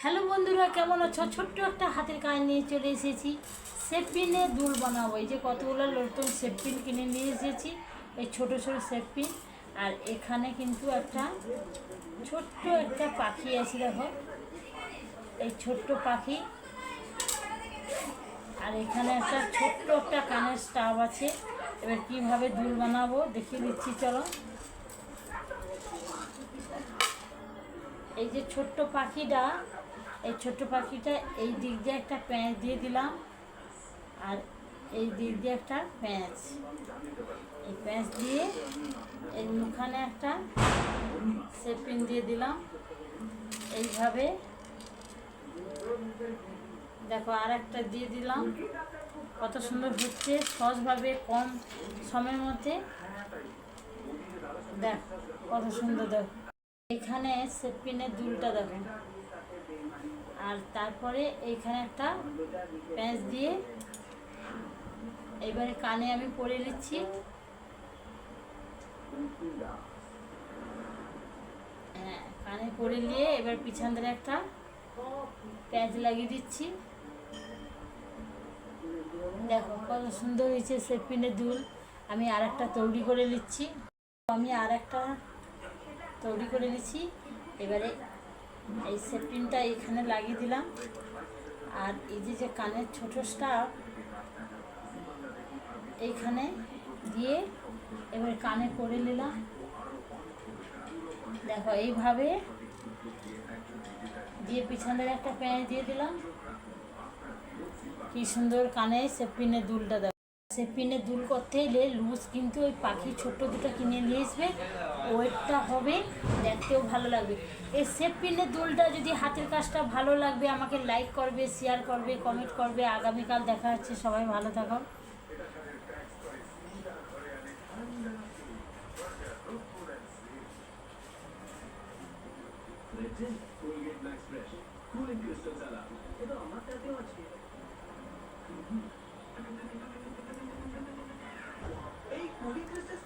Hello বন্ধুরা, কেমন আছো? ছোট্ট একটা হাতের কাজ নিয়ে চলে এসেছি। সেফপিনে দুল বানাবো। এই যে কতগুলো নতুন সেফপিন কিনে নিয়ে এসেছি, এই ছোট ছোট সেফপিন। আর এখানে কিন্তু একটা ছোট্ট একটা পাখি আছে, দেখো এই ছোট্ট পাখি। আর এখানে একটা ছোট্ট একটা কানের স্টাব আছে। এবার কিভাবে দুল বানাবো দেখিয়ে দিচ্ছি, চলো। এই যে ছোট্ট পাখিটা, এই ছোট্ট পাখিটা এই দিক দিয়ে একটা প্যাঁচ দিয়ে দিলাম, আর এই দিক দিয়ে একটা প্যাঁচ। এই প্যাঁচ দিয়ে এই মুখানে একটা সেপিন দিয়ে দিলাম এইভাবে। দেখো আর একটা দিয়ে দিলাম, কত সুন্দর হচ্ছে সহজভাবে কম সময়ের মধ্যে। দেখ কত সুন্দর, দেখো এখানে সেপিনের দুলটা দেখো। আর তারপরে এইখানে একটা প্যাঁচ দিয়ে এবারে কানে আমি পরে নিচ্ছি। হ্যাঁ, কানে পরে নিয়ে এবার পিছন ধরে একটা প্যাঁচ লাগিয়ে দিচ্ছি। দেখো কত সুন্দর হয়েছে সেপিনের দুল। আমি আর একটা তৈরি করে নিচ্ছি। এবারে এই সেপিনটা এইখানে লাগিয়ে দিলাম। আর এই যে যে কানের ছোট স্টার এইখানে দিয়ে এবার কানে পরে নিলাম। দেখো এইভাবে দিয়ে পিছনের একটা প্যাঁচ দিয়ে দিলাম। কি সুন্দর কানে সেপিনের দুলটা। দেখো সেপিনের দুল করতে এলে লুজ কিন্তু ওই পাখি ছোট্ট দুটো কিনে নিয়ে আসবে, ওয়েটটা হবে, দেখতেও ভালো লাগবে। এই সেপিনের দুলটা যদি হাতের কাজটা ভালো লাগবে, আমাকে লাইক করবে, শেয়ার করবে, কমেন্ট করবে। আগামীকাল দেখা হচ্ছে, সবাই ভালো থাকো। Colgate max fresh cooling crystal সালা এটা আমার কাছেও আছে। এই কুলিং ক্রিস্টাল